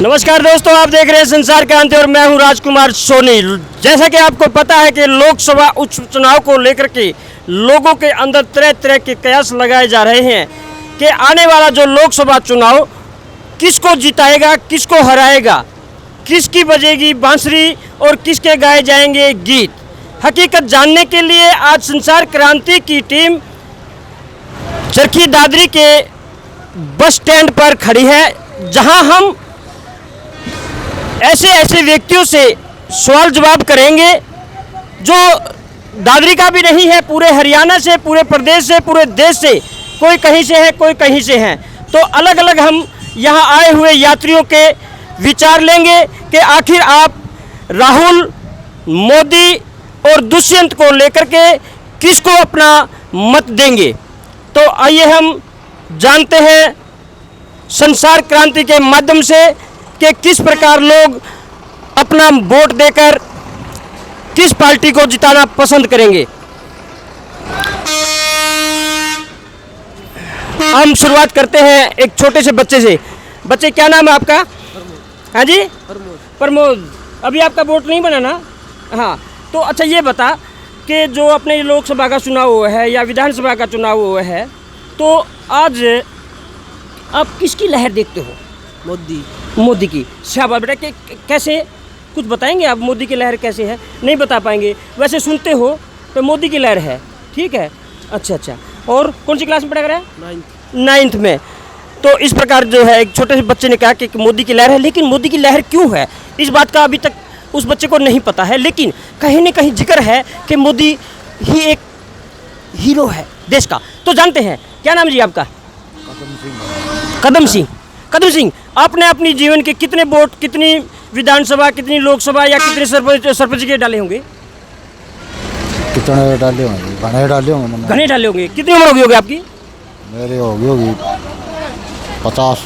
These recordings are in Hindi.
नमस्कार दोस्तों, आप देख रहे हैं संसार क्रांति और मैं हूं राजकुमार सोनी। जैसा कि आपको पता है कि लोकसभा उपचुनाव को लेकर के लोगों के अंदर तरह तरह के कयास लगाए जा रहे हैं कि आने वाला जो लोकसभा चुनाव किसको जिताएगा, किसको हराएगा, किसकी बजेगी बांसुरी और किसके गाए जाएंगे गीत। हकीकत जानने के लिए आज संसार क्रांति की टीम चरखी दादरी के बस स्टैंड पर खड़ी है, जहां हम ऐसे व्यक्तियों से सवाल जवाब करेंगे जो दादरी का भी नहीं है, पूरे हरियाणा से, पूरे प्रदेश से, पूरे देश से, कोई कहीं से है, कोई कहीं से है। तो अलग अलग हम यहाँ आए हुए यात्रियों के विचार लेंगे कि आखिर आप राहुल, मोदी और दुष्यंत को लेकर के किसको अपना मत देंगे। तो आइए हम जानते हैं संसार क्रांति के माध्यम से कि किस प्रकार लोग अपना वोट देकर किस पार्टी को जिताना पसंद करेंगे। हम शुरुआत करते हैं एक छोटे से बच्चे से। बच्चे, क्या नाम है आपका? हाँ जी, प्रमोद। अभी आपका वोट नहीं बना ना? हाँ, तो अच्छा ये बता कि जो अपने लोकसभा का चुनाव हुआ है या विधानसभा का चुनाव हुआ है, तो आज आप किसकी लहर देखते हो? मोदी की। शाबाश बेटा। कैसे, कुछ बताएंगे आप? मोदी की लहर कैसे है? नहीं बता पाएंगे, वैसे सुनते हो तो मोदी की लहर है। ठीक है, अच्छा। और कौन सी क्लास में पढ़ा रहा है? 9th में। तो इस प्रकार जो है एक छोटे से बच्चे ने कहा कि मोदी की लहर है, लेकिन मोदी की लहर क्यों है इस बात का अभी तक उस बच्चे को नहीं पता है। लेकिन कहीं न कहीं जिक्र है कि मोदी ही एक हीरो है देश का। तो जानते हैं, क्या नाम जी आपका? कदम सिंह। आपने अपनी जीवन के कितने वोट, कितनी विधानसभा, कितनी लोकसभा या कितने सरपंच के डाले होंगे? कितने डाले होंगे? घने डाले होंगे। कितनी उम्र होगी आपकी? मेरी होगी 50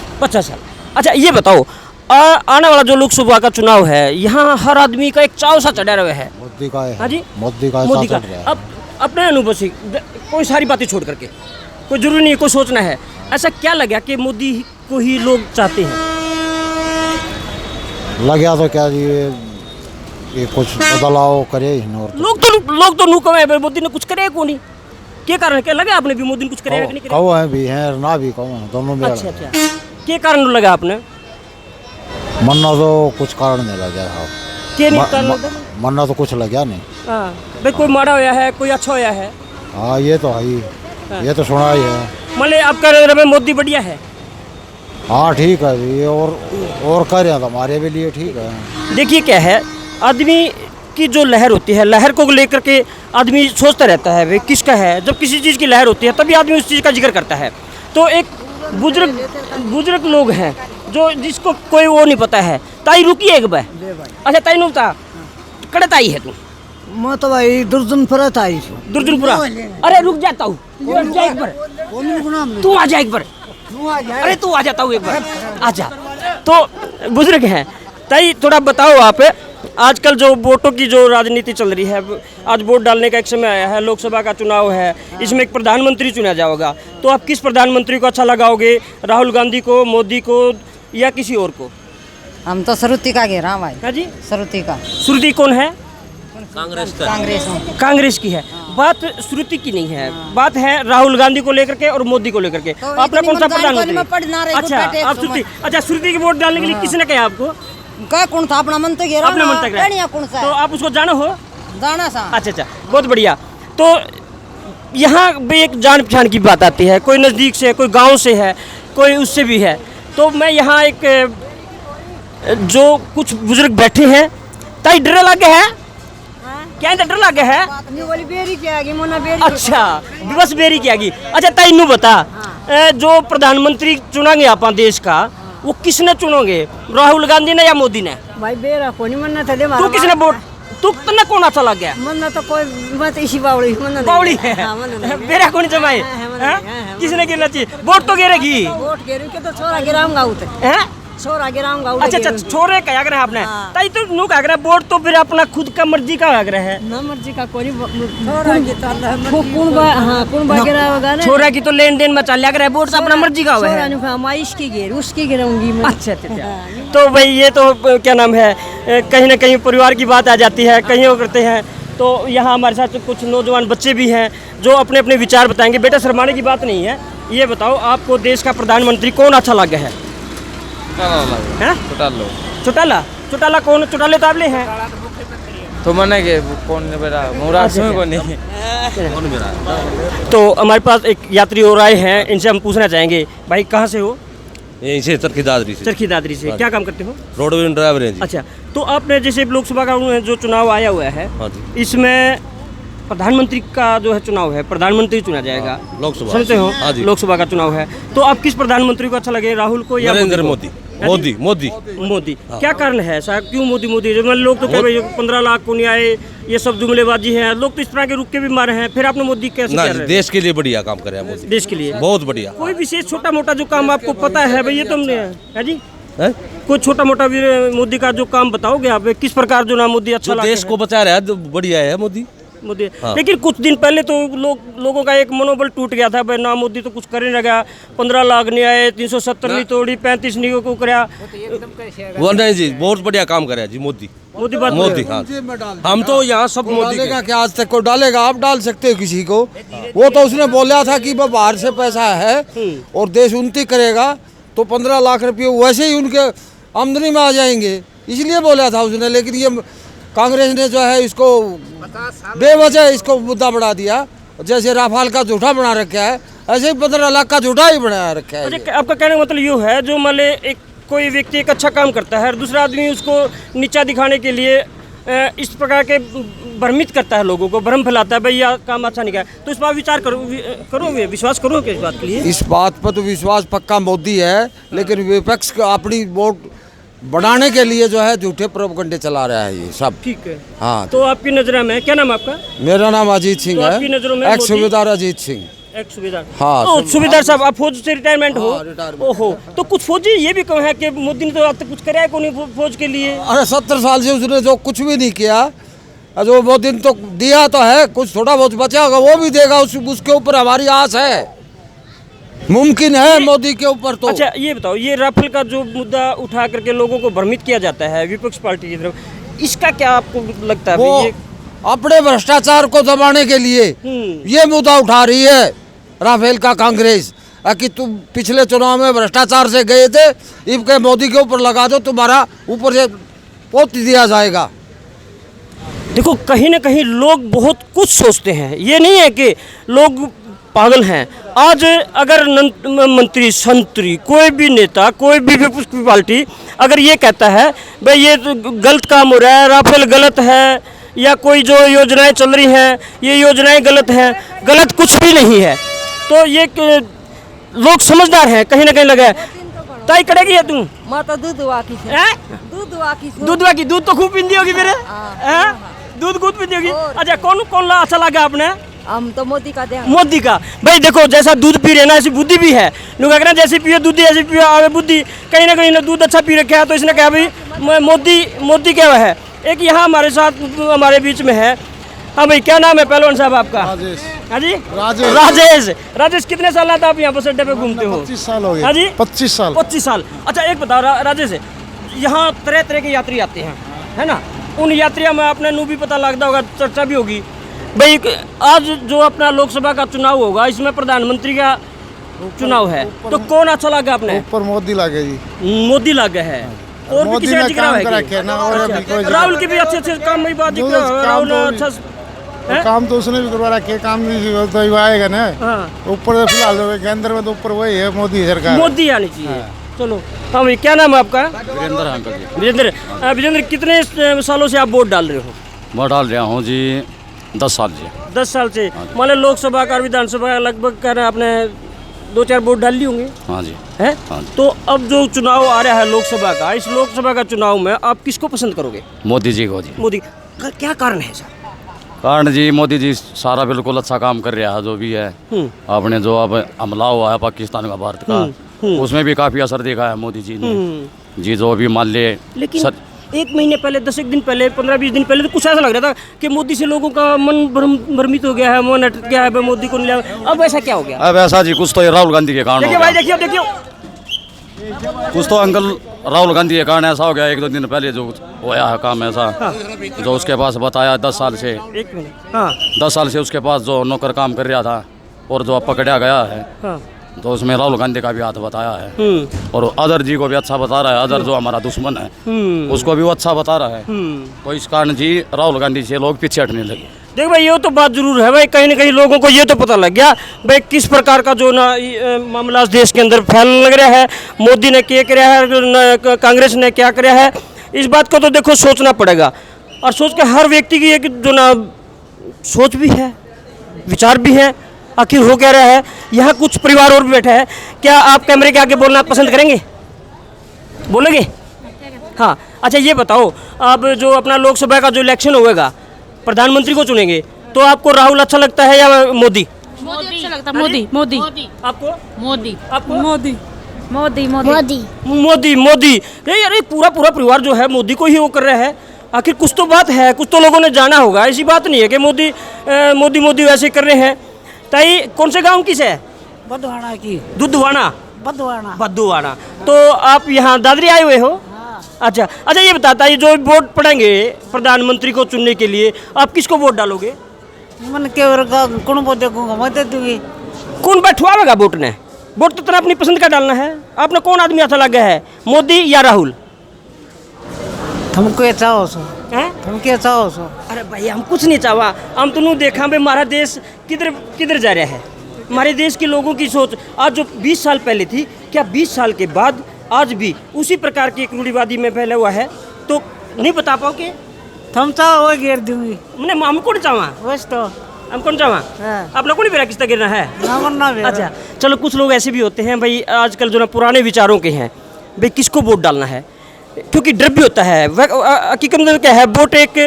साल। अच्छा ये बताओ, आने वाला जो लोकसभा का चुनाव है, यहाँ हर आदमी का एक चाव सा चढ़ा हुआ है। मोदी का है। हाँ जी, मोदी का। अब अपने अनुभव से कोई सारी बातें छोड़ करके, कोई जरूरी नहीं है, कोई सोचना है, ऐसा क्या लगा कि मोदी को ही लोग चाहते हैं? लग गया तो क्या जी, ये कुछ बदलाव करे ही नहीं। लोग तो नुकम है, मोदी ने कुछ करे को नहीं। क्या कारण, क्या लगा आपने भी मोदी ने कुछ करेगा कि नहीं करेगा? कहो है भी है ना, भी कहो है, दोनों में। अच्छा। क्या कारण लगा आपने? मन्ना तो कुछ कारण नहीं लग गया था। क्या नहीं कारण लगा? मन्ना तो कुछ लग गया नहीं। हाँ भाई, कोई माड़ा होया है, कोई अच्छा होया है? हाँ, ये तो है ही। ये तो सुना ही है। मतलब आपका नजर में मोदी बढ़िया है? हाँ ठीक है जी। और कर रहे हैं तो हमारे भी लिए ठीक है। देखिए क्या है, आदमी की जो लहर होती है, लहर को लेकर के आदमी सोचता रहता है भाई किसका है। जब किसी चीज़ की लहर होती है तभी आदमी उस चीज़ का जिक्र करता है। तो एक बुजुर्ग लोग हैं जो जिसको कोई वो नहीं पता है। ताई रुकी एक बार। अच्छा ताई नु बता, कड़े ताई है तू? मैं तो भाई दुर्जनपुरा ताई। दुर्जनपुरा? अरे रुक जाता हूँ, तू आ जा एक बार। अरे तू आ जाता हूँ एक बार, आजा। तो बुजुर्ग हैं। ताई थोड़ा बताओ आप, आजकल जो वोटों की जो राजनीति चल रही है, आज वोट डालने का एक समय आया है, लोकसभा का चुनाव है, इसमें एक प्रधानमंत्री चुना जाएगा। तो आप किस प्रधानमंत्री को अच्छा लगाओगे? राहुल गांधी को, मोदी को या किसी और को? हम तो श्रुति का घेरा हैं भाई। हाँ जी, श्रुति का। श्रुति कौन है? कांग्रेस की है। बात श्रुति की नहीं है, बात है राहुल गांधी को लेकर के और मोदी को लेकर के। तो आपने कौन सा प्रधानमंत्री? अच्छा, आप श्रुति। अच्छा, श्रुति की वोट डालने के लिए किसने कहा आपको? क्या कौन था? अपना मन तो घेरा। अपना मन तक है। कौन सा? तो आप उसको जानो हो? जाना सा। अच्छा, बहुत बढ़िया। तो यहाँ भी एक जान पहचान की बात आती है, कोई नज़दीक से, कोई गांव से है, कोई उससे भी है। तो मैं यहाँ एक जो कुछ बुजुर्ग बैठे हैं, ताई डर लगे है? क्या डर लगे है? अच्छा, दिवस बेरी की आगी। अच्छा ताई नू बता, जो प्रधानमंत्री चुनांगे आप देश का, वो किसने चुनोगे? राहुल गांधी ने या मोदी ने? भाई बेरा कोनी मनना था दे। तू किसने वोट, तू तने कौन अच्छा लग गया? मनना तो कोई मत इसी बावड़ी मनना बावड़ी है। बेरा कौन जमाई? किसने गिरना चाहिए? वोट तो गिरेगी। वोट गिरू के तो छोरा गिराऊंगा उते। हैं? छोरा गिराऊं गाँव अच्छा अच्छा छोरे का आग्रह आपने हाँ। ताई तो नुक आग्रह वोट तो फिर अपना खुद का मर्जी का आग्रह है ना मर्जी का कोई कौन गिरा होगा ना छोरा की तो लेन देन मचा लिया आग्रह वोट तो अपना मर्जी का हुआ है मैं इसकी गिर उसकी गिराऊंगी मैं अच्छा अच्छा अच्छा। तो भाई ये तो क्या नाम है कहीं ना कहीं परिवार की बात आ जाती है कहीं वो करते हैं। तो यहाँ हमारे साथ कुछ नौजवान बच्चे भी हैं जो अपने अपने विचार बताएंगे। बेटा शर्माने की बात नहीं है, ये बताओ आपको देश का प्रधानमंत्री कौन अच्छा लगा है? चौटाला चौटाला कौन? चौटाले तो आपले हैं तो मैंने के कौन मेरा मुराद सिंह को नहीं। तो हमारे पास एक यात्री और आए हैं, इनसे हम पूछना चाहेंगे भाई कहाँ से हो? यहीं से चरखी दादरी से। चरखी दादरी से। क्या काम करते हो? रोडवेज ड्राइवर हैं जी। अच्छा, तो आपने जैसे लोकसभा का जो चुनाव आया हुआ है, हाँ जी। इसमें प्रधानमंत्री का जो है चुनाव है, प्रधानमंत्री चुना जाएगा, लोकसभा समझते हो? हाँ जी। लोकसभा का चुनाव है, तो आप किस प्रधानमंत्री को अच्छा लगे, राहुल को या नरेंद्र मोदी मोदी। मोदी मोदी मोदी क्या कारण है साहब, क्यों मोदी मोदी? जो मतलब लोग तो कह रहे 15 लाख को नहीं आए, ये सब जुमलेबाजी है, लोग तो इस तरह के रुक के भी मारे हैं, फिर आपने मोदी कैसे ना कह रहे हैं? देश के लिए बढ़िया काम करे हैं मोदी, देश के लिए बहुत बढ़िया। कोई विशेष छोटा मोटा जो काम आपको पता है भाई, ये तुमने है जी, हैं? कोई छोटा मोटा भी मोदी का जो काम बताओगे आप, किस प्रकार जो ना मोदी अच्छा जो लगा देश को बचा रहा है तो बढ़िया है मोदी। मोदी हाँ। लेकिन कुछ दिन पहले तो लोगों का एक मनोबल टूट गया था भाई, ना मोदी तो कुछ कर ही लगा, 15 लाख नहीं आए, 370 नहीं तोड़ी, 35 नहीं को कराया। वो नहीं जी, बहुत बढ़िया काम करे जी मोदी। मोदी बात मोदी हाँ, हम तो यहाँ सब मोदी डालेगा क्या? आज तक को डालेगा? आप डाल सकते हो किसी को? वो तो उसने बोला था कि वो बाहर से पैसा है और देश उन्नति करेगा तो 15 लाख रुपये वैसे ही उनके आमदनी में आ जाएंगे, इसलिए बोला था उसने। लेकिन ये कांग्रेस ने जो है इसको बेवजह इसको मुद्दा बढ़ा दिया, जैसे राफाल का झूठा बना रखा है, ऐसे ही 15 लाख का झूठा ही बना रखा है। अच्छा, आपका कहने का मतलब ये है जो मान ले एक कोई व्यक्ति एक अच्छा काम करता है और दूसरा आदमी उसको नीचा दिखाने के लिए इस प्रकार के भ्रमित करता है, लोगों को भ्रम फैलाता है भाई यह काम अच्छा नहीं किया, तो इस पर विचार करोगे, विश्वास करोगे इस बात के लिए? इस बात पर तो विश्वास पक्का मोदी है, लेकिन विपक्ष का अपनी वोट बढ़ाने के लिए जो है झूठे प्रोपगंडे चला रहा है ये सब। ठीक है हाँ, तो आपकी नजर में क्या नाम है आपका? मेरा नाम अजीत सिंह तो आपकी नज़रों में है, एक्स सूबेदार अजीत सिंह। एक सूबेदार। हाँ, तो सूबेदार साहब आप फौज से रिटायरमेंट हो? हाँ, रिटायरमेंट। ओहो, तो कुछ फौजी ये भी कहो है कि मोदी ने तो अब तक कुछ कराया को नहीं फौज के लिए। अरे 70 साल से उसने जो कुछ भी नहीं किया, जो वो दिन तो दिया तो है, कुछ थोड़ा बहुत बचा होगा वो भी देगा, उसके ऊपर हमारी आस है, मुमकिन है मोदी के ऊपर तो। अच्छा ये बताओ, ये राफेल का जो मुद्दा उठा करके लोगों को भ्रमित किया जाता है विपक्ष पार्टी की तरफ, इसका क्या आपको लगता है? वो ये अपने भ्रष्टाचार को दबाने के लिए ये मुद्दा उठा रही है राफेल का कांग्रेस, कि तुम पिछले चुनाव में भ्रष्टाचार से गए थे, इब के मोदी के ऊपर लगा दो, तुम्हारा ऊपर से पोत दिया जाएगा। देखो कहीं ना कहीं लोग बहुत कुछ सोचते हैं, ये नहीं है कि लोग पागल हैं। आज अगर मंत्री संतरी कोई भी नेता कोई भी विपक्ष की पार्टी अगर ये कहता है भाई ये तो गलत काम हो रहा है, राफेल गलत है, या कोई जो योजनाएं चल रही हैं ये योजनाएं गलत हैं, गलत कुछ भी नहीं है, तो ये लोग समझदार हैं कहीं ना कहीं लगा है। ताई करेगी है तू माता दूध वाकी से हैं? दूध वाकी दूध तो खूब पीती होगी मेरे हैं? दूध खूब पीती होगी। अच्छा कौन ला अच्छा लगा आपने? हम तो मोदी का दे। मोदी का। भाई देखो जैसा दूध पी रहे ना ऐसी बुद्धि भी है, लोग कहना जैसे पियो दूध ऐसी पियो आवे बुद्धि, कहीं ना कहीं ना दूध अच्छा पी रखा है, तो इसने कहा भाई मोदी क्या है। एक यहाँ हमारे साथ हमारे बीच में है, हाँ भाई क्या नाम है पहलवान साहब आपका? राजेश। हाँ जी राजेश। राजेश कितने साल आता आप यहाँ बस अड्डे पे घूमते हो? 25 साल हो गए। हाँ जी 25 साल। 25 साल। अच्छा एक बताओ राजेश, यहाँ तरह तरह के यात्री आते हैं है ना, उन यात्रियों में आपने नू भी पता लगता होगा, चर्चा भी होगी भाई। आज जो अपना लोकसभा का चुनाव होगा इसमें प्रधानमंत्री का चुनाव है, तो कौन अच्छा लगा आपने? ऊपर मोदी लगे जी। मोदी लगे है, और भी मोदी किसी का ने जिक्र काम है करा कि? के ना, और अभी कोई जिक्र- राहुल की भी अच्छे काम में बात जिक्र है, राहुल अच्छा हैं? काम तो उसने भी करवा रखा है, काम भी तो आएगा ना। हाँ ऊपर फिलहाल केंद्र में तो ऊपर वही है मोदी सरकार। मोदी आनी चाहिए। चलो हाँ भाई क्या नाम है आपका? वीरेंद्र अंकल जी। वीरेंद्र कितने सालों से आप वोट डाल रहे हो? मैं डाल रहा हूँ जी 10 साल से। 10 साल से। मान लो लोकसभा का विधानसभा का लगभग कर आपने 2-4 वोट डाल ली होंगे हाँ जी है? हाँ जी। तो अब जो चुनाव आ रहा है लोकसभा का, इस लोकसभा का चुनाव में आप किसको पसंद करोगे? मोदी जी को जी। मोदी का क्या कारण है सर? कारण जी मोदी जी सारा बिल्कुल अच्छा काम कर रहा है, जो भी है आपने जो अब हमला हुआ है पाकिस्तान का भारत का, उसमें भी काफ़ी असर देखा है मोदी जी ने। जी जो भी मान लिए लेकिन सर, एक महीने पहले, 10 दिन पहले, 15-20 दिन पहले तो कुछ ऐसा लग रहा था कि मोदी से लोगों का मन भ्रमित हो गया है, मन अटक गया है, मोदी को नहीं लिया। अब ऐसा क्या हो गया? अब ऐसा जी कुछ तो ये राहुल गांधी के कारण देखिए हो भाई, गया। देखिए, कुछ तो अंकल राहुल गांधी के कारण ऐसा हो गया। 1-2 दिन पहले जो होया है काम ऐसा, जो उसके पास बताया 10 साल से, एक मिनट, हाँ 10 साल से उसके पास जो नौकर काम कर रहा था और जो अब पकड़ा गया है, हाँ, तो उसमें राहुल गांधी का भी हाथ बताया है। और अदर जी को भी अच्छा बता रहा है। अदर जो हमारा दुश्मन है उसको भी वो अच्छा बता रहा है। तो इस कारण जी राहुल गांधी से लोग पीछे हटने लगे। देख भाई, ये तो बात जरूर है भाई, कहीं ना कहीं लोगों को ये तो पता लग गया भाई किस प्रकार का जो ना मामला देश के अंदर फैलने लग रहा है। मोदी ने क्या कराया है, कांग्रेस ने क्या कराया है, इस बात को तो देखो सोचना पड़ेगा। और सोच के हर व्यक्ति की एक जो ना सोच भी है, विचार भी है, आखिर हो क्या रहा है। यहाँ कुछ परिवार और भी बैठे हैं। क्या आप कैमरे के आगे बोलना पसंद करेंगे? बोलेंगे? हाँ, अच्छा ये बताओ, अब जो अपना लोकसभा का जो इलेक्शन होगा, प्रधानमंत्री को चुनेंगे, तो आपको राहुल अच्छा लगता है या मोदी? मोदी अच्छा लगता है। मोदी मोदी आपको? मोदी आपको? मोदी मोदी मोदी। अरे पूरा परिवार जो है मोदी को ही वो कर रहा है। आखिर कुछ तो बात है, कुछ तो लोगों ने जाना होगा। ऐसी बात नहीं है कि मोदी वैसे कर रहे हैं। ताई, कौन से गांव की है? बदवाना की। दुधवाना? बदवाना। बद्दूवाना। तो आप यहाँ दादरी आए हुए हो? अच्छा, ये बताता, ये जो वोट पड़ेंगे प्रधानमंत्री को चुनने के लिए, आप किसको वोट डालोगे? मन के और कौन बोलते को मत दूंगी। कौन बैठवाएगा वोट ने? वोट तो तेरा अपनी पसंद का डालना है। आपने कौन आदमी अच्छा लगा है, मोदी या राहुल? तुमको अच्छा हो सो हैं? तुमको अच्छा हो सो। अरे भाई, हम कुछ नहीं चाहवा, हम तो नहीं देखा भाई हमारा देश किधर जा रहा है। हमारे देश के लोगों की सोच आज जो 20 साल पहले थी, क्या 20 साल के बाद आज भी उसी प्रकार की एक रूढ़िवादी में फैला हुआ है? तो नहीं बता पाओगे? तुम चाहो वो घेर दूंगी। मैंने हम कौन चाहवा, बस तो हम कौन चाहवा, अपना कौन बेरा किस्ता गिरना है। अच्छा, चलो कुछ लोग ऐसे भी होते हैं भाई, आजकल जो ना पुराने विचारों के हैं भाई, किसको वोट डालना है, क्योंकि डर भी होता है। हकीकत में क्या है, वोट एक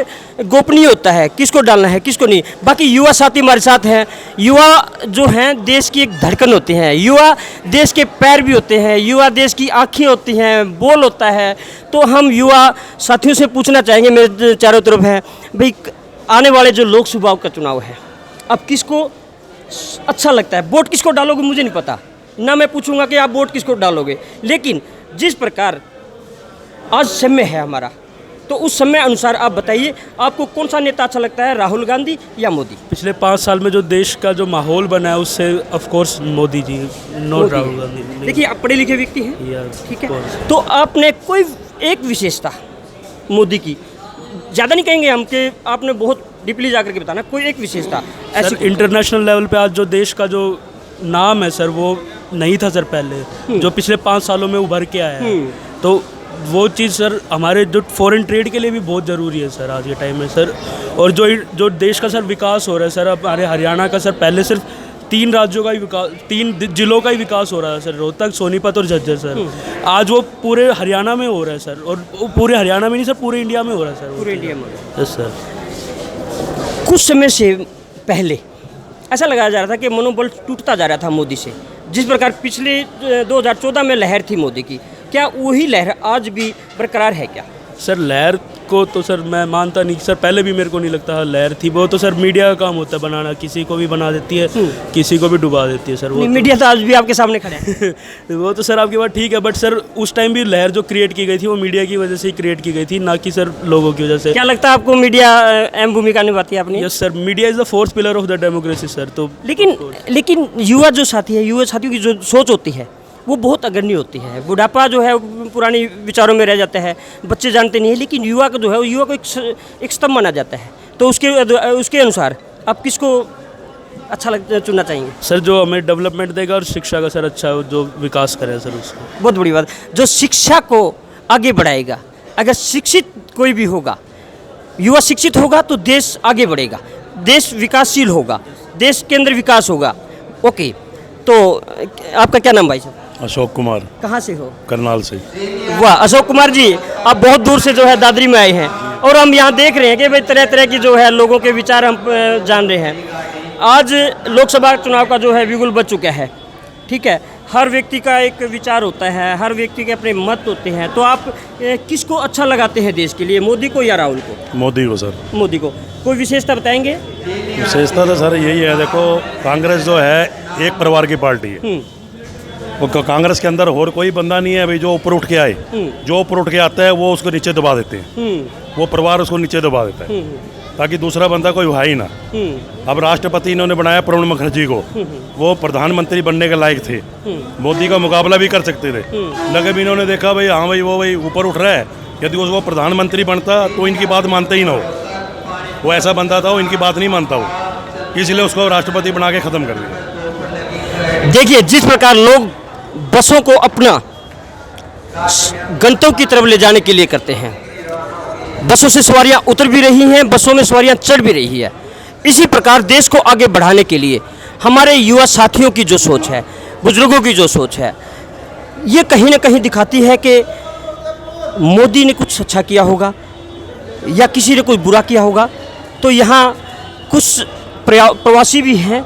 गोपनीय होता है, किसको डालना है किसको नहीं। बाकी युवा साथी हमारे साथ हैं। युवा जो हैं देश की एक धड़कन होते हैं, युवा देश के पैर भी होते हैं, युवा देश की आँखें होती हैं, बोल होता है। तो हम युवा साथियों से पूछना चाहेंगे, मेरे चारों तरफ हैं भाई, आने वाले जो लोकसभा का चुनाव है, अब किसको अच्छा लगता है, वोट किसको डालोगे मुझे नहीं पता ना, मैं पूछूंगा कि आप वोट किसको डालोगे। लेकिन जिस प्रकार आज समय है हमारा, तो उस समय अनुसार आप बताइए, आपको कौन सा नेता अच्छा लगता है, राहुल गांधी या मोदी? पिछले 5 साल में जो देश का जो माहौल बना है उससे of course Modi ji, not Rahul Gandhi. देखिए, आप पढ़े लिखे व्यक्ति हैं, ठीक है, course। तो आपने कोई एक विशेषता मोदी की, ज़्यादा नहीं कहेंगे हम कि आपने बहुत डीपली जाकर के बताना, कोई एक विशेषता ऐसी। सर, इंटरनेशनल लेवल पे आज जो देश का जो नाम है सर, वो नहीं था सर पहले, जो पिछले 5 सालों में उभर के आया है। तो वो चीज़ सर हमारे जो फॉरेन ट्रेड के लिए भी बहुत ज़रूरी है सर आज के टाइम में सर। और जो देश का सर विकास हो रहा है सर, अब हमारे हरियाणा का सर पहले सिर्फ 3 राज्यों का ही विकास, 3 जिलों का ही विकास हो रहा है सर, रोहतक, सोनीपत और झज्जर सर। आज वो पूरे हरियाणा में हो रहा है सर, और वो पूरे हरियाणा में नहीं सर, पूरे इंडिया में हो रहा है सर। पूरे इंडिया में? Yes sir. कुछ समय से पहले ऐसा लगाया जा रहा था कि मनोबल टूटता जा रहा था मोदी से, जिस प्रकार पिछले 2014 में लहर थी मोदी की, क्या वही लहर आज भी बरकरार है क्या? सर लहर को तो सर मैं मानता नहीं सर, पहले भी मेरे को नहीं लगता लहर थी। वो तो सर मीडिया का काम होता है बनाना, किसी को भी बना देती है, किसी को भी डुबा देती है सर। वो मीडिया तो आज भी आपके सामने खड़ा है। वो तो सर आपकी बात ठीक है, बट सर उस टाइम भी लहर जो क्रिएट की गई थी वो मीडिया की वजह से ही क्रिएट की गई थी, ना कि सर लोगों की वजह से। क्या लगता है आपको मीडिया अहम भूमिका निभाती है अपनी? Yes sir, media is the 4th pillar of the democracy sir. तो लेकिन युवा जो साथी है, युवा साथियों की जो सोच होती है वो बहुत अग्रणी होती है। बुढ़ापा जो है पुरानी विचारों में रह जाता है, बच्चे जानते नहीं है, लेकिन युवा का जो है, युवा को एक स्तंभ माना जाता है। तो उसके अनुसार आप किसको अच्छा चुनना चाहेंगे? सर जो हमें डेवलपमेंट देगा और शिक्षा का सर अच्छा जो विकास करे सर, उसको। बहुत बड़ी बात, जो शिक्षा को आगे बढ़ाएगा। अगर शिक्षित कोई भी होगा, युवा शिक्षित होगा तो देश आगे बढ़ेगा, देश विकासशील होगा, देश के अंदर विकास होगा। ओके, तो आपका क्या नाम भाई साहब? अशोक कुमार। कहाँ से हो? करनाल से। वाह अशोक कुमार जी, आप बहुत दूर से जो है दादरी में आए हैं, और हम यहाँ देख रहे हैं कि भाई तरह तरह की जो है लोगों के विचार हम जान रहे हैं। आज लोकसभा चुनाव का जो है बिगुल बज चुका है, ठीक है, हर व्यक्ति का एक विचार होता है, हर व्यक्ति के अपने मत होते हैं, तो आप किसको अच्छा लगाते हैं देश के लिए, मोदी को या राहुल को? मोदी को सर। मोदी को। कोई विशेषता बताएंगे? विशेषता तो सर यही है, देखो कांग्रेस जो है एक परिवार की पार्टी है। वो कांग्रेस के अंदर और कोई बंदा नहीं है भाई जो ऊपर उठ के आए। जो ऊपर उठ के आता है वो उसको नीचे दबा देते हैं, वो परिवार उसको नीचे दबा देता है, ताकि दूसरा बंदा कोई है ही ना। अब राष्ट्रपति इन्होंने बनाया प्रणब मुखर्जी को, वो प्रधानमंत्री बनने के लायक थे, मोदी का मुकाबला भी कर सकते थे, लेकिन इन्होंने देखा भाई हाँ भाई वो भाई ऊपर उठ रहा है, यदि वो प्रधानमंत्री बनता तो इनकी बात मानते ही ना हो। वो ऐसा बंदा था, वो इनकी बात नहीं मानता हो, इसलिए उसको राष्ट्रपति बना के ख़त्म कर दिया। देखिए, जिस प्रकार लोग बसों को अपना गंतव्य की तरफ ले जाने के लिए करते हैं, बसों से सवारियां उतर भी रही हैं, बसों में सवारियां चढ़ भी रही है, इसी प्रकार देश को आगे बढ़ाने के लिए हमारे युवा साथियों की जो सोच है, बुजुर्गों की जो सोच है, ये कहीं ना कहीं दिखाती है कि मोदी ने कुछ अच्छा किया होगा या किसी ने कुछ बुरा किया होगा। तो यहाँ कुछ प्रवासी भी हैं।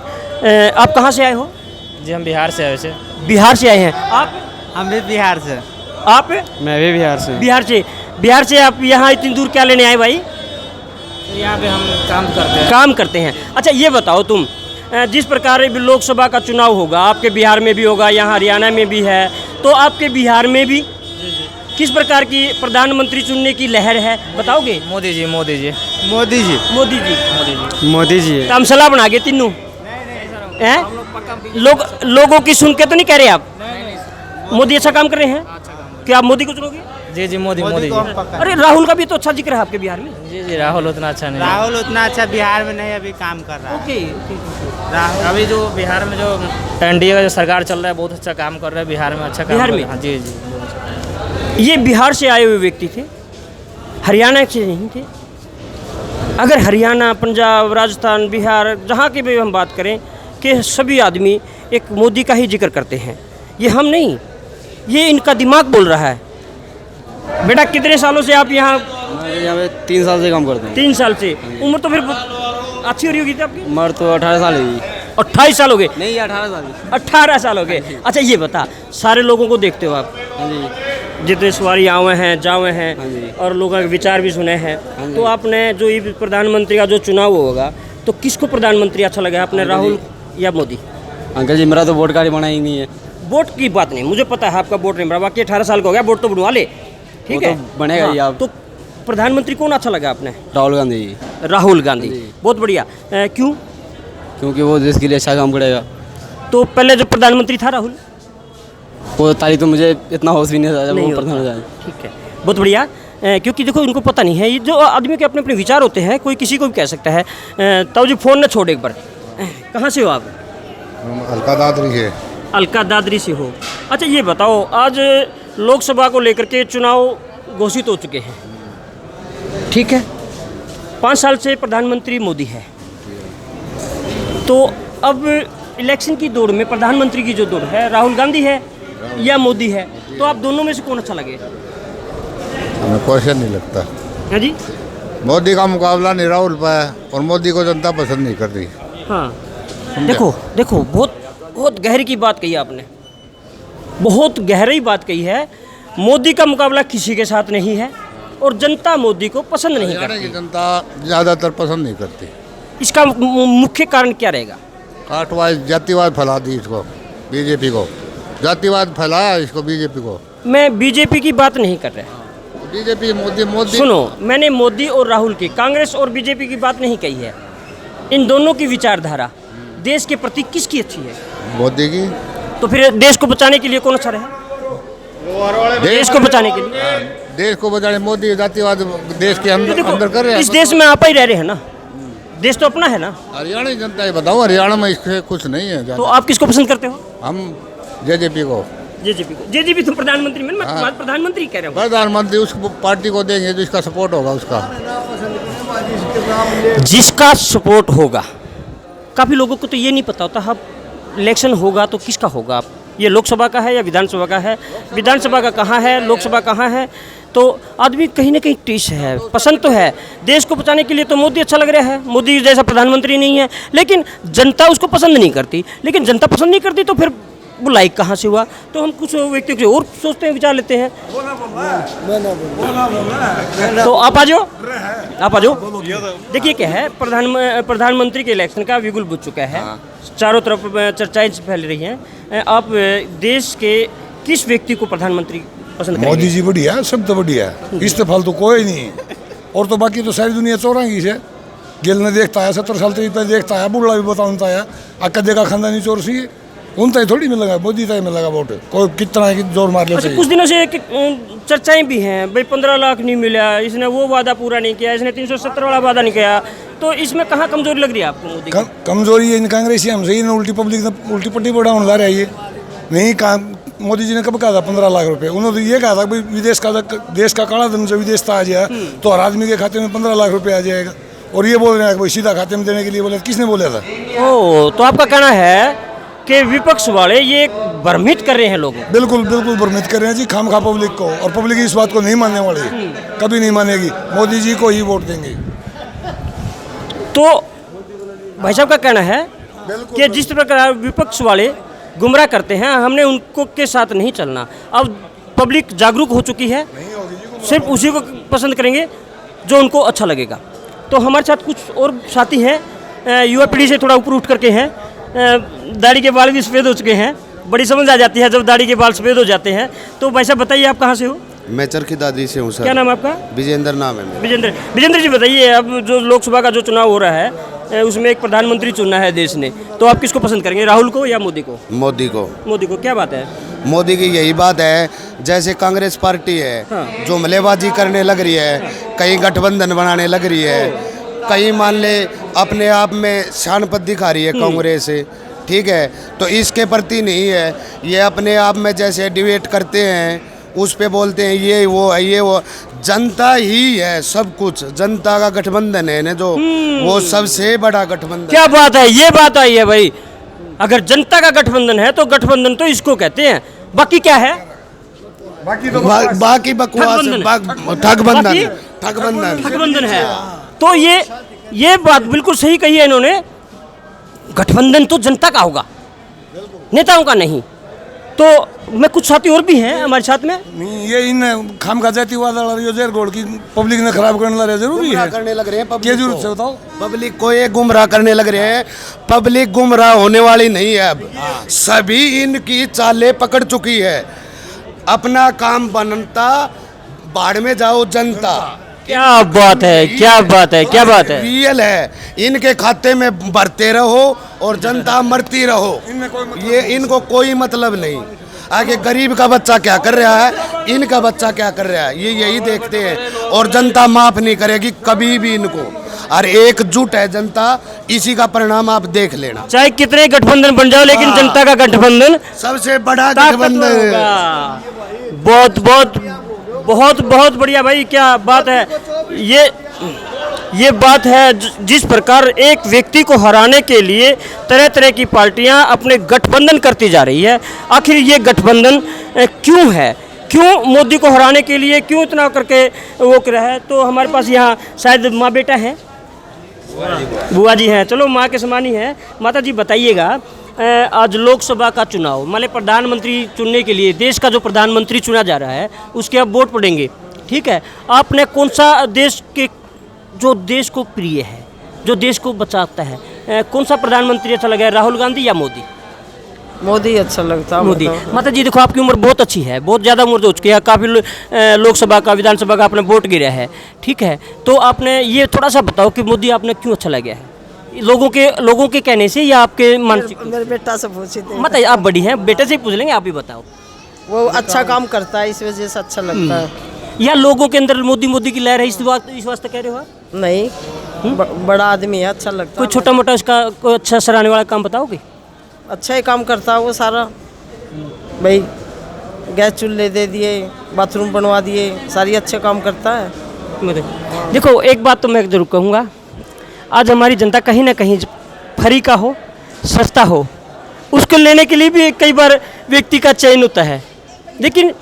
आप कहाँ से आए हो? जी हम बिहार से आए वैसे। बिहार से आए हैं आप? हम भी बिहार से। आप? मैं भी बिहार से। बिहार से आप यहाँ इतनी दूर क्या लेने आए भाई? यहाँ पे हम काम करते हैं। अच्छा ये बताओ तुम, जिस प्रकार लोकसभा का चुनाव होगा, आपके बिहार में भी होगा, यहाँ हरियाणा में भी है, तो आपके बिहार में भी किस प्रकार की प्रधानमंत्री चुनने की लहर है, बताओगे? मोदी जी मोदी जी मोदी जी मोदी जी मोदी जी। तो हम सलाह बना गए तीनों हैं? लोगों की सुन के तो नहीं कह रहे आप? मोदी अच्छा काम कर रहे हैं, क्या आप मोदी को चुनोगे? जी जी मोदी जी। अरे राहुल का भी तो अच्छा जिक्र है आपके बिहार में। जी जी राहुल उतना अच्छा नहीं। राहुल उतना अच्छा बिहार में नहीं अभी काम कर रहा है। ओके। राहुल अभी जो बिहार में जो एनडीए का जो सरकार चल रहा है बहुत अच्छा काम कर रहा है बिहार में, अच्छा काम बिहार कर में? रहा है। जी जी। ये बिहार से आए हुए व्यक्ति थे, हरियाणा से नहीं थे। अगर हरियाणा, पंजाब, राजस्थान, बिहार, जहाँ की भी हम बात करें कि सभी आदमी एक मोदी का ही जिक्र करते हैं। ये हम नहीं, ये इनका दिमाग बोल रहा है। बेटा कितने सालों से आप यहाँ? यहाँ पे 3 साल से काम करते हैं। 3 साल से। उम्र तो फिर अच्छी हो रही होगी आपकी? उम्र तो 18 साल है। 28 साल हो गए? नहीं 18 साल। 18 साल हो गए। अच्छा ये बता, सारे लोगों को देखते हो आप? हाँ जी। जितने सवारी आए हैं जावे हैं और लोगों के विचार भी सुने हैं, तो आपने जो ये प्रधानमंत्री का जो चुनाव होगा तो किसको प्रधानमंत्री अच्छा लगा, आपने राहुल या मोदी? अंकल जी मेरा तो वोट कार्ड बना ही नहीं है। वोट की बात नहीं, मुझे पता है आपका वोट नहीं बना, बाकी 18 साल का हो गया, वोट तो बनवा ले, ठीक है? बनेगा ही। आप तो प्रधानमंत्री कौन अच्छा लगा आपने? राहुल गांधी जी। राहुल गांधी, बहुत बढ़िया। क्यों? क्योंकि वो देश के लिए अच्छा काम करेगा। तो पहले जो प्रधानमंत्री था राहुल, वो तारीख तो मुझे इतना होश भी नहीं था जब वो प्रधान हो जाए। ठीक है, बहुत बढ़िया। क्योंकि देखो इनको पता नहीं है, ये जो आदमी के अपने अपने विचार होते हैं, कोई किसी को भी कह सकता है। तो जी फ़ोन न छोड़ एक बार। कहाँ से हो आप? अलका दादरी है। अलका दादरी से हो। अच्छा ये बताओ, आज लोकसभा को लेकर के चुनाव घोषित हो चुके हैं, ठीक है? 5 साल से प्रधानमंत्री मोदी है, तो अब इलेक्शन की दौड़ में प्रधानमंत्री की जो दौड़ है, राहुल गांधी है या मोदी है, तो आप दोनों में से कौन अच्छा लगे? हमें क्वेश्चन नहीं लगता। हाँ जी। मोदी का मुकाबला नहीं राहुल पर है, और मोदी को जनता पसंद नहीं कर रही। हाँ देखो बहुत गहरी की बात कही आपने, बहुत गहरी बात कही है। मोदी का मुकाबला किसी के साथ नहीं है और जनता मोदी को पसंद नहीं करती। जनता ज़्यादातर पसंद नहीं करती। इसका मुख्य कारण क्या रहेगा? कास्टवाद, जातिवाद फैला दी इसको, बीजेपी को जातिवाद फैलाया इसको, बीजेपी को। मैं बीजेपी की बात नहीं कर रहा। बीजेपी मोदी सुनो, मैंने मोदी और राहुल की, कांग्रेस और बीजेपी की बात नहीं कही है। इन दोनों की विचारधारा देश के प्रति किसकी अच्छी है? मोदी की। तो फिर देश को बचाने के लिए कौन अच्छा रहे? देश को बचाने के लिए, देश को बचाने मोदी जातिवाद देश के अंदर कर रहे हैं। इस देश में आप ही रह रहे हैं ना, देश तो अपना है ना। हरियाणा की जनता ये बताओ, हरियाणा में इसके कुछ नहीं है। तो आप किसको पसंद करते हो? हम जेजेपी को। जेजेपी तो प्रधानमंत्री में, मैं प्रधानमंत्री कह रहा हूँ। प्रधानमंत्री उस पार्टी को देंगे जो इसका सपोर्ट होगा, उसका जिसका सपोर्ट होगा। काफ़ी लोगों को तो ये नहीं पता होता, अब इलेक्शन होगा तो किसका होगा, आप ये लोकसभा का है या विधानसभा का है, विधानसभा का कहाँ है, लोकसभा कहाँ है। तो आदमी कहीं ना कहीं टीस है, पसंद तो है। देश को बचाने के लिए तो मोदी अच्छा लग रहा है, मोदी जैसा प्रधानमंत्री नहीं है, लेकिन जनता उसको पसंद नहीं करती। लेकिन जनता पसंद नहीं करती तो फिर बुलाई कहाँ से हुआ? तो हम कुछ व्यक्तियों से और सोचते हैं, विचार लेते हैं। तो आप आ जाओ, आप आ जाओ। देखिए क्या है, प्रधानमंत्री के इलेक्शन का बिगुल बुझ चुका है, चारों तरफ चर्चाएं फैल रही हैं। आप देश के किस व्यक्ति को प्रधानमंत्री पसंद करेंगे? मोदी जी बढ़िया, सब तो बढ़िया है, इससे फालतू कोई नहीं। और तो बाकी तो सारी दुनिया चोरांगी से गिल ने देखता है, 70 साल तक देखता है, बुढ़ा भी बताता है, अक्का देखा खानदानी चोर सी उनता थोड़ी मिलेगा, मोदी तय मिलेगा वोट, कोई कितना जोर मार ले। कुछ दिनों से चर्चाएं भी हैं, भाई 15 लाख नहीं मिला, इसने वो वादा पूरा नहीं किया, इसने 370 वाला वादा नहीं किया। तो इसमें कहाँ कमजोरी लग रही है आपको मोदी की? कमजोरी है इन कांग्रेसी हमसे ही, उल्टी पब्लिक उल्टी पट्टी बढ़ाने ला रहा है ये। नहीं काम मोदी जी ने कब कहा था 15 लाख रुपए? उन्होंने तो ये कहा था भाई विदेश का देश का काला धन जो विदेश था आ जाए तो हर आदमी के खाते में 15 लाख रुपए आ जाएगा, और ये बोल रहे हैं भाई सीधा खाते में देने के लिए बोले। किसने बोला था? ओ, तो आपका कहना है कि विपक्ष वाले ये भ्रमित कर रहे हैं लोगों? बिल्कुल बिल्कुल भ्रमित कर रहे हैं जी, खामखा पब्लिक को, और पब्लिक इस बात को नहीं मानने वाली, कभी नहीं मानेगी, मोदी जी को ही वोट देंगे। तो भाई साहब का कहना है कि जिस प्रकार विपक्ष वाले गुमराह करते हैं, हमने उनको के साथ नहीं चलना। अब पब्लिक जागरूक हो चुकी है, सिर्फ उसी को पसंद करेंगे जो उनको अच्छा लगेगा। तो हमारे साथ कुछ और साथी हैं, युवा पीढ़ी से थोड़ा ऊपर उठ करके हैं, दाढ़ी के बाल भी सफ़ेद हो चुके हैं, बड़ी समझ आ जाती है जब दाढ़ी के बाल सफ़ेद हो जाते हैं। तो भाई साहब बताइए, आप कहाँ से हो? मैं चरखी दादरी से हूँ सर। क्या नाम है आपका? विजेंद्र नाम है मेरा। विजेंद्र जी बताइए, अब जो लोकसभा का जो चुनाव हो रहा है उसमें एक प्रधानमंत्री चुनना है देश ने, तो आप किसको पसंद करेंगे, राहुल को या मोदी को? मोदी को। मोदी को, क्या बात है? मोदी की यही बात है, जैसे कांग्रेस पार्टी है जो मलेबाजी करने लग रही है, कहीं गठबंधन बनाने लग रही है, कहीं मान ले अपने आप में शानपत दिखा रही है कांग्रेस से, ठीक है, तो इसके प्रति नहीं है। ये अपने आप में जैसे डिबेट करते हैं, उस पे बोलते हैं ये वो है, ये वो, जनता ही है सब कुछ, जनता का गठबंधन है ना जो, वो सबसे बड़ा गठबंधन। क्या बात है, ये बात आई है भाई। अगर जनता का गठबंधन है तो गठबंधन तो इसको कहते हैं, बाकी क्या है? बाकी बकवास, ठगबंधन है। तो ये बात बिल्कुल सही कही है इन्होंने, गठबंधन तो जनता का होगा, नेताओं का नहीं। तो मैं कुछ साथी और भी हैं हमारे साथ में, नहीं ये इन खामखा जातिवाद गोड़ की पब्लिक ने खराब करने लग रहे, जरूरी है करने लग रहे हैं क्या जरूरत से बताओ? पब्लिक को ये गुमराह करने लग रहे हैं। पब्लिक गुमराह होने वाली नहीं है, अब सभी इनकी चालें पकड़ चुकी है। अपना काम बनता, बाढ़ में जाओ जनता। क्या बात है, क्या बात है, क्या बात है, रियल है। इनके खाते में भरते रहो और जनता मरती रहो, ये इनको कोई मतलब नहीं। आगे गरीब का बच्चा क्या कर रहा है, इनका बच्चा क्या कर रहा है, ये यही देखते हैं, और जनता माफ नहीं करेगी कभी भी इनको। और एकजुट है जनता, इसी का परिणाम आप देख लेना। चाहे कितने गठबंधन बन जाओ, लेकिन जनता का गठबंधन सबसे बड़ा गठबंधन है। बहुत बहुत बहुत बहुत बढ़िया भाई, क्या बात है। ये बात है, जिस प्रकार एक व्यक्ति को हराने के लिए तरह तरह की पार्टियां अपने गठबंधन करती जा रही है। आखिर ये गठबंधन क्यों है, क्यों मोदी को हराने के लिए क्यों इतना करके वो कर रहा है? तो हमारे पास यहाँ शायद माँ बेटा है, बुआ जी हैं, चलो माँ के समान ही है। माता जी बताइएगा, आज लोकसभा का चुनाव, मान लें प्रधानमंत्री चुनने के लिए, देश का जो प्रधानमंत्री चुना जा रहा है उसके अब वोट पड़ेंगे, ठीक है, आपने कौन सा देश के, जो देश को प्रिय है, जो देश को बचाता है, कौन सा प्रधानमंत्री अच्छा लगा है, राहुल गांधी या मोदी? मोदी अच्छा लगता है। मोदी। माता जी देखो, आपकी उम्र बहुत अच्छी है, बहुत ज़्यादा उम्र हो चुकी है, काफ़ी लोकसभा का, विधानसभा का आपने वोट गिरा है, ठीक है, तो आपने ये थोड़ा सा बताओ कि मोदी आपने क्यों अच्छा लगा है, लोगों के कहने से या आपके मानसिक? मेरे बेटा से पूछे थे। मतलब आप बड़ी हैं, बेटे से ही पूछ लेंगे, आप ही बताओ। वो अच्छा काम करता है, इस वजह से अच्छा लगता है। या लोगों के अंदर मोदी की लहर है, इस वास्ते कह रहे हो आप? नहीं, बड़ा आदमी है, अच्छा लगता है। कोई छोटा मोटा इसका कोई अच्छा सराहने वाला काम बताओगे? अच्छा ही काम करता है वो सारा, भाई गैस चूल्हे दे दिए, बाथरूम बनवा दिए, सारी अच्छे काम करता है। देखो एक बात तो मैं जरूर कहूँगा, आज हमारी जनता कहीं ना कहीं फ्री का हो, सस्ता हो, उसको लेने के लिए भी कई बार व्यक्ति का चयन होता है, लेकिन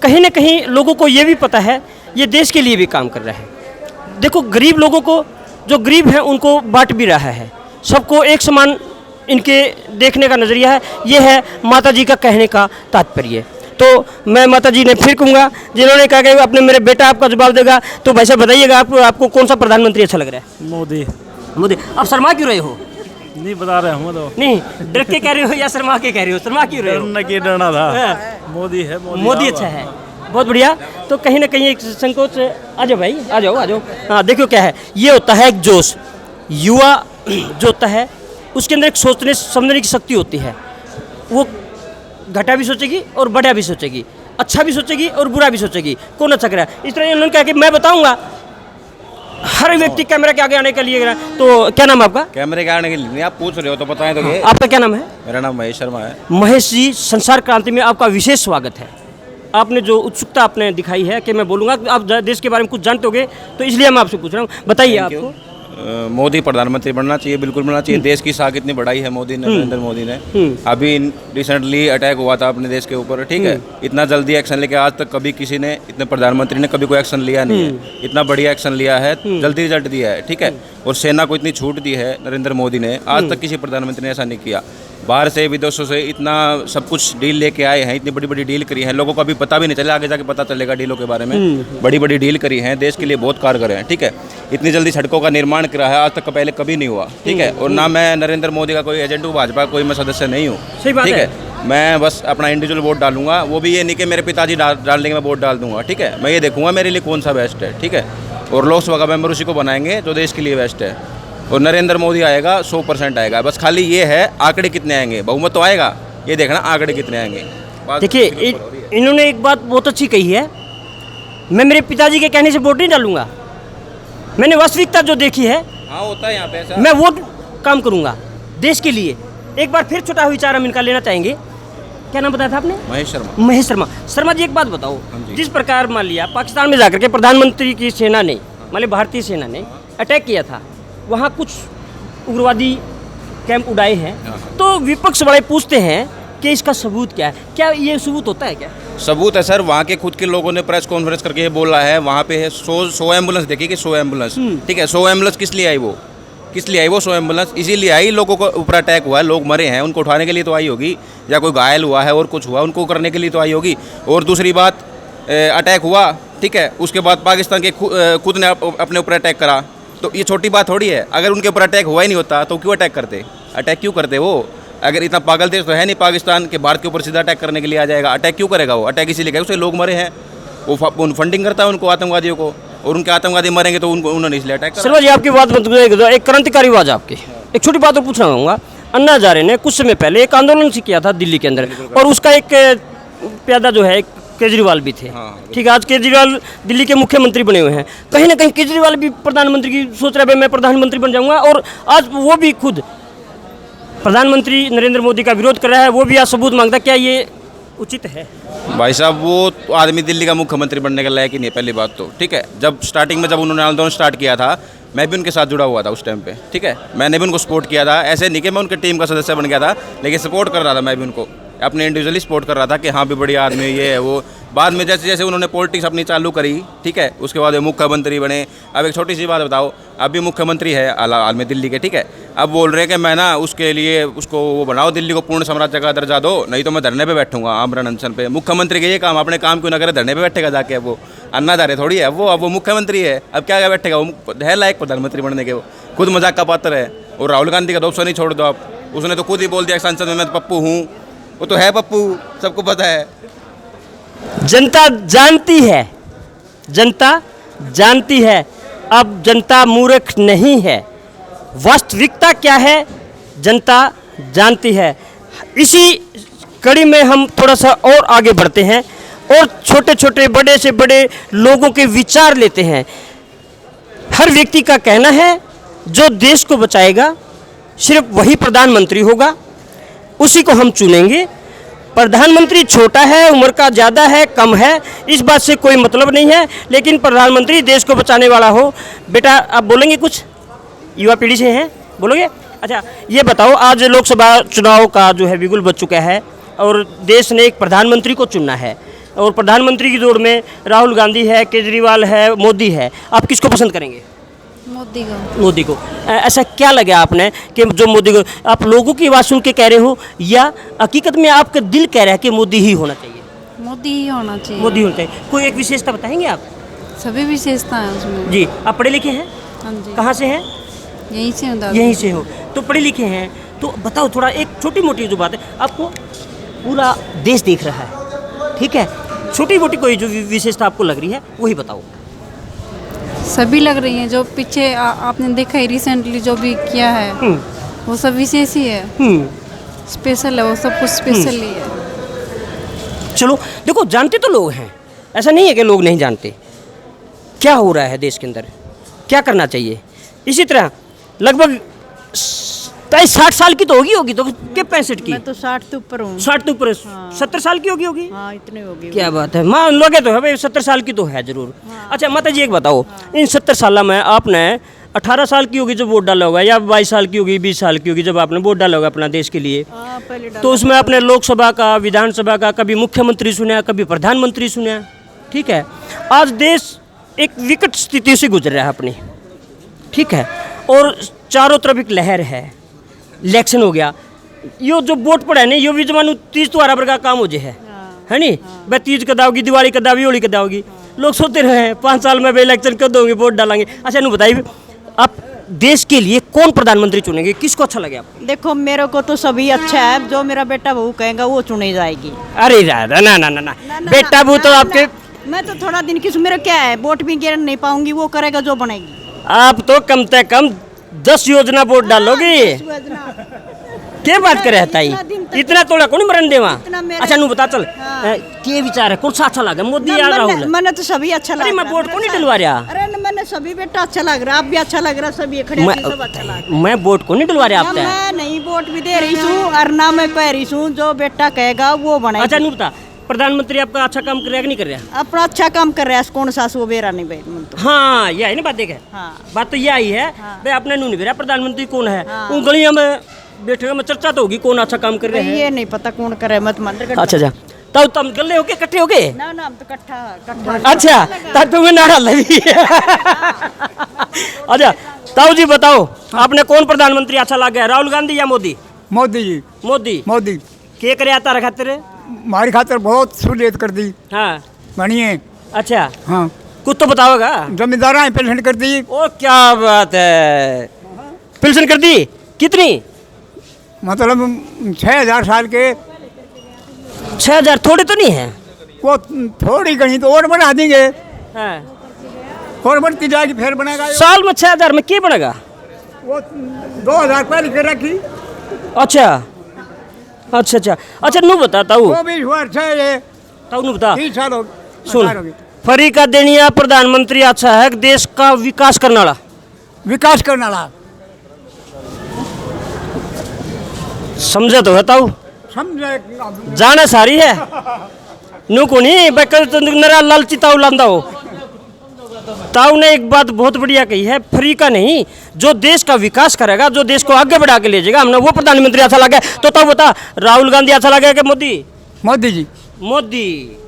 कहीं ना कहीं लोगों को ये भी पता है ये देश के लिए भी काम कर रहा है। देखो गरीब लोगों को, जो गरीब हैं उनको बांट भी रहा है, सबको एक समान इनके देखने का नज़रिया है, ये है माता जी का कहने का तात्पर्य। तो मैं माता जी ने फिर कहूँगा, जिन्होंने कहा कि अपने मेरे बेटा आपका जवाब देगा, तो भाई साहब बताइएगा आपको कौन सा प्रधानमंत्री अच्छा लग रहा है? मोदी। मोदी। आप शर्मा क्यों रहे हो? नहीं बता रहे हम तो। नहीं, डर के कह रहे हो या शर्मा के कह रहे हो? शर्मा क्यों रहे हो? डरना की डरना था। मोदी है, मोदी अच्छा है, बहुत बढ़िया। तो कहीं ना कहीं एक संकोच, आ जाओ भाई, आ जाओ। हाँ देखो क्या है, ये होता है एक जोश। युवा जो होता है उसके अंदर एक सोचने समझने की शक्ति होती है। वो घटा भी सोचेगी और बढ़ा भी सोचेगी, अच्छा भी सोचेगी और बुरा भी सोचेगी, कौन अच्छा करा। इस तरह उन्होंने कहा कि मैं बताऊंगा, हर व्यक्ति कैमरा के आगे आने के लिए। तो क्या नाम है आपका? कैमरे के आने के लिए नहीं, आप पूछ रहे हो तो बताएं तो। हाँ, आपका क्या नाम है? मेरा नाम महेश शर्मा है। महेश जी, संसार क्रांति में आपका विशेष स्वागत है। आपने जो उत्सुकता आपने दिखाई है कि मैं बोलूँगा, आप देश के बारे में कुछ जानते होगे, तो इसलिए मैं आपसे पूछ रहा हूँ। बताइए आपको। मोदी प्रधानमंत्री बनना चाहिए, बिल्कुल बनना चाहिए। देश की साख इतनी बढ़ाई है मोदी ने, नरेंद्र मोदी ने। अभी रिसेंटली अटैक हुआ था अपने देश के ऊपर, ठीक है। इतना जल्दी एक्शन लेके आज तक कभी किसी ने, इतने प्रधानमंत्री ने कभी कोई एक्शन लिया नहीं है। इतना बढ़िया एक्शन लिया है, जल्दी रिजल्ट दिया है, ठीक है। और सेना को इतनी छूट दी है नरेंद्र मोदी ने, आज तक किसी प्रधानमंत्री ने ऐसा नहीं किया। बाहर से विदेशों से इतना सब कुछ डील लेके आए हैं, इतनी बड़ी बड़ी डील करी है, लोगों को अभी पता भी नहीं चला, आगे जाके पता चलेगा डीलों के बारे में। बड़ी बड़ी डील करी है, देश के लिए बहुत कारगर है, ठीक है। इतनी जल्दी सड़कों का निर्माण करा है, आज तक पहले कभी नहीं हुआ, ठीक है। और ना मैं नरेंद्र मोदी का कोई एजेंट हूँ, भाजपा कोई मैं सदस्य नहीं हूँ, ठीक है। मैं बस अपना इंडिविजुअल वोट डालूंगा, वो भी ये नहीं कि मेरे पिताजी डाल देंगे मैं वोट डाल दूंगा, ठीक है। मैं ये देखूंगा मेरे लिए कौन सा बेस्ट है, ठीक है। और लोकसभा का मेंबर उसी को बनाएंगे जो देश के लिए बेस्ट है। और नरेंद्र मोदी आएगा, 100% आएगा। बस खाली ये है आंकड़े कितने आएंगे, बहुमत तो आएगा, ये देखना आंकड़े कितने आएंगे। देखिए इन्होंने एक बात बहुत अच्छी कही है, मैं मेरे पिताजी के कहने से वोट नहीं डालूंगा, मैंने वास्तविकता जो देखी है, हाँ होता है यहाँ पे ऐसा, मैं वो काम करूंगा देश के लिए। एक बार फिर छोटा विचार हम इनका लेना चाहेंगे। क्या नाम बताया था आपने? महेश शर्मा। महेश शर्मा। शर्मा जी एक बात बताओ, जिस प्रकार मान लिया पाकिस्तान में जाकर के प्रधानमंत्री की सेना ने, मान लिया भारतीय सेना ने अटैक किया था, वहाँ कुछ उग्रवादी कैंप उड़ाए हैं, तो विपक्ष वाले पूछते हैं कि इसका सबूत क्या है? क्या ये सबूत होता है क्या? सबूत है सर, वहाँ के खुद के लोगों ने प्रेस कॉन्फ्रेंस करके ये बोला है, वहाँ पे है 100 एम्बुलेंस, देखिए कि 100 एम्बुलेंस, ठीक है। 100 एम्बुलेंस किस लिए आई? वो किस लिए आई? वो 100 एम्बुलेंस इसीलिए आई, लोगों को ऊपर अटैक हुआ है, लोग मरे हैं, उनको उठाने के लिए तो आई होगी, या कोई घायल हुआ है और कुछ हुआ उनको करने के लिए तो आई होगी। और दूसरी बात, अटैक हुआ, ठीक है, उसके बाद पाकिस्तान के खुद ने अपने ऊपर अटैक करा, तो ये छोटी बात थोड़ी है। अगर उनके ऊपर अटैक हुआ ही नहीं होता तो क्यों अटैक करते? अटैक क्यों करते वो? अगर इतना पागल देश तो है नहीं पाकिस्तान के भारत के ऊपर सीधा अटैक करने के लिए आ जाएगा। अटैक क्यों करेगा वो? अटैक इसीलिए करेगा, उससे लोग मरे हैं, वो फंडिंग करता है उनको, आतंकवादियों को, और उनके आतंकवादी मरेंगे तो उन्होंने इसलिए अटैक करा। शर्मा जी आपकी बात एक क्रांतिकारी आवाज आपकी। एक छोटी बात और पूछना चाहूँगा, अन्ना हजारे ने कुछ समय पहले एक आंदोलन से किया था दिल्ली के अंदर, और उसका एक प्यादा जो है केजरीवाल भी थे, ठीक है। आज केजरीवाल दिल्ली के मुख्यमंत्री बने हुए हैं, कहीं ना कहीं केजरीवाल भी प्रधानमंत्री की सोच रहा है, मैं प्रधानमंत्री बन जाऊंगा, और आज वो भी खुद प्रधानमंत्री नरेंद्र मोदी का विरोध कर रहा है, वो भी आज सबूत मांगता है। क्या ये उचित है? भाई साहब वो आदमी दिल्ली का मुख्यमंत्री बनने के लायक ही नहीं है, पहली बात तो, ठीक है। जब स्टार्टिंग में जब उन्होंने आंदोलन स्टार्ट किया था, मैं भी उनके साथ जुड़ा हुआ था उस टाइम पे, ठीक है। मैंने भी उनको सपोर्ट किया था, ऐसे नहीं कि मैं उनके टीम का सदस्य बन गया था, लेकिन सपोर्ट कर रहा था मैं भी उनको, अपने इंडिविजुअली सपोर्ट कर रहा था कि हाँ भी बढ़िया आदमी ये है वो। बाद में जैसे जैसे उन्होंने पॉलिटिक्स अपनी चालू करी, ठीक है, उसके बाद वो मुख्यमंत्री बने। अब एक छोटी सी बात बताओ, अभी मुख्यमंत्री है हाल में दिल्ली के, ठीक है। अब बोल रहे हैं कि मैं ना उसके लिए उसको वो बनाओ, दिल्ली को पूर्ण साम्राज्य का दर्जा दो, नहीं तो मैं धरने पे बैठूंगा, आमरण अनशन पे। मुख्यमंत्री के ये काम, अपने काम क्यों ना करे, धरने पे बैठेगा जाके? वो अन्नाधारे थोड़ी है वो, अब वो मुख्यमंत्री है, अब क्या बैठेगा? वो है लायक प्रधानमंत्री बनने के? वो खुद मजाक का पात्र है। और राहुल गांधी का तो ऑप्शन ही छोड़ दो आप, उसने तो खुद ही बोल दिया संसद में मैं तो पप्पू हूँ, वो तो है पप्पू, सबको पता है। जनता जानती है, जनता जानती है, अब जनता मूर्ख नहीं है। वास्तविकता क्या है जनता जानती है। इसी कड़ी में हम थोड़ा सा और आगे बढ़ते हैं और छोटे छोटे बड़े से बड़े लोगों के विचार लेते हैं। हर व्यक्ति का कहना है जो देश को बचाएगा सिर्फ वही प्रधानमंत्री होगा, उसी को हम चुनेंगे। प्रधानमंत्री छोटा है, उम्र का ज़्यादा है, कम है, इस बात से कोई मतलब नहीं है, लेकिन प्रधानमंत्री देश को बचाने वाला हो। बेटा आप बोलेंगे कुछ? युवा पीढ़ी से हैं, बोलोगे? अच्छा ये बताओ, आज लोकसभा चुनाव का जो है बिगुल बज चुका है और देश ने एक प्रधानमंत्री को चुनना है, और प्रधानमंत्री की दौड़ में राहुल गांधी है, केजरीवाल है, मोदी है, आप किसको पसंद करेंगे? मोदी को। मोदी को ऐसा क्या लगा आपने कि जो मोदी को, आप लोगों की आवाज़ सुन के कह रहे हो या हकीकत में आपका दिल कह रहा है कि मोदी ही होना चाहिए? मोदी ही होना चाहिए। मोदी होना चाहिए। कोई एक विशेषता बताएंगे आप? सभी विशेषता है उसमें। जी, आप पढ़े लिखे हैं? हाँ जी। कहाँ से हैं? यहीं से हूँ। यहीं से हो तो पढ़े लिखे हैं, तो बताओ थोड़ा, एक छोटी मोटी जो बात है, आपको पूरा देश देख रहा है, ठीक है, छोटी मोटी कोई जो विशेषता आपको लग रही है वही बताओ। सभी लग रही हैं, जो पीछे आपने देखा है रिसेंटली जो भी किया है वो सब विशेष ही है, स्पेशल है, वो सब कुछ स्पेशल ही है। चलो देखो, जानते तो लोग हैं, ऐसा नहीं है कि लोग नहीं जानते क्या हो रहा है देश के अंदर, क्या करना चाहिए। इसी तरह लगभग 60 साल की तो होगी तो के 65 की? मैं तो 60 के ऊपर हूँ। 60 के ऊपर? 70 साल की होगी? हाँ, इतने होगी। क्या बात है, मान लोगे तो है भाई, 70 साल की तो है जरूर। अच्छा माता जी एक बताओ, इन 70 साल में आपने 18 साल की होगी जब वोट डाला होगा, या 22 साल की होगी, 20 साल की होगी जब आपने वोट डाला होगा अपना देश के लिए, तो उसमें आपने लोकसभा का, विधानसभा का, कभी मुख्यमंत्री सुना, कभी प्रधानमंत्री सुना, ठीक है। आज देश एक विकट स्थिति से गुजर रहा है अपनी, ठीक है, और चारों तरफ एक लहर है, इलेक्शन हो गया, यो जो वोट पड़ा है ना, यो भी जमानू तीज त्योहार पर का काम हो जाए है नी, भाई तीज कदा होगी, दिवाली कदा होगी, होली कदा होगी, लोग सोचते रहे हैं 5 साल में भाई इलेक्शन कब होंगे, वोट डालेंगे। अच्छा नू बताइए, आप देश के लिए कौन प्रधानमंत्री चुनेंगे, किसको अच्छा लगे आपको? देखो मेरे को तो सभी अच्छा है, जो मेरा बेटा बहू कहेगा वो चुनी जाएगी। अरे ना ना ना ना, बेटा बहू तो आपके, मैं तो थोड़ा दिन की, मेरा क्या है, वोट भी गिर नहीं पाऊंगी, वो करेगा जो बनेगी। आप तो कम से कम 10 योजना वोट डालोगे, क्या बात करे ताई, इतना तोड़ा कौन मरन देवा। अच्छा नू बता चल, के विचार है, कौन सा अच्छा लगा, मोदी या राहुल? मैंने तो सभी अच्छा लगा। अरे मैं वोट को नहीं डलवा रहा। अरे मैंने सभी बेटा अच्छा लग रहा, आप भी अच्छा लग रहा, सभी खड़े सब अच्छा लग रहा। मैं वोट को नहीं डलवा रहा आपका। मैं नहीं वोट भी दे रही हूँ और ना मैं कह रही हूँ, जो बेटा कहेगा वो बनेगा। अच्छा नू बता, प्रधानमंत्री आपका अच्छा काम कर रहा है कि नहीं कर रहा? अपना अच्छा काम कर रहा है, कौन सा वो बेरा नहीं भाई तो। हाँ ये है ना बात, देख बात तो ये आई है भाई, आपने नू नहीं बेरा प्रधानमंत्री कौन है, उन गलियों में बैठे में चर्चा तो होगी कौन अच्छा काम कर रहे हैं। ये नहीं पता कौन करे, मत मंदिर। अच्छा अच्छा, तब तुम गले हो गए, इकट्ठे हो गए? ना ना, हम तो इकट्ठा। अच्छा तब तुम्हें नारा लगी। अच्छा ताऊ जी बताओ, आपने कौन प्रधानमंत्री अच्छा लगा है, राहुल गांधी या मोदी? मोदी जी। मोदी। मोदी के करे आता रखा तेरे? हमारी खातर बहुत सहूलियत कर दी। हाँ बढ़िए। अच्छा हाँ, कुछ तो बताओगा। जमींदार पेंशन कर दी। ओ क्या बात है, पेंशन कर दी? कितनी? मतलब 6000 साल के। 6000 थोड़े तो नहीं है? वो थोड़ी घनी तो और बढ़ा देंगे। हाँ। और बढ़ती जाएगी, फिर बनेगा। साल में 6000 में क्या बनेगा? वो 2000 पहले कर रखी। अच्छा अच्छा अच्छा अच्छा नू बताता हूँ, वो भी हुआ अच्छा है। ताऊ नू बता, 30 साल हो सुन, फरी का देनिया प्रधानमंत्री अच्छा है, देश का विकास करने वाला। विकास करने वाला समझे तो है ताऊ? समझे जाना सारी है नू को नहीं नरा लालची ताऊ लांदा हो। ताऊ ने एक बात बहुत बढ़िया कही है, फ्री का नहीं, जो देश का विकास करेगा, जो देश को आगे बढ़ा के ले जाएगा, हमने वो प्रधानमंत्री अच्छा लगा। तो ताऊ बता, राहुल गांधी अच्छा लगा कि मोदी? मोदी जी। मोदी।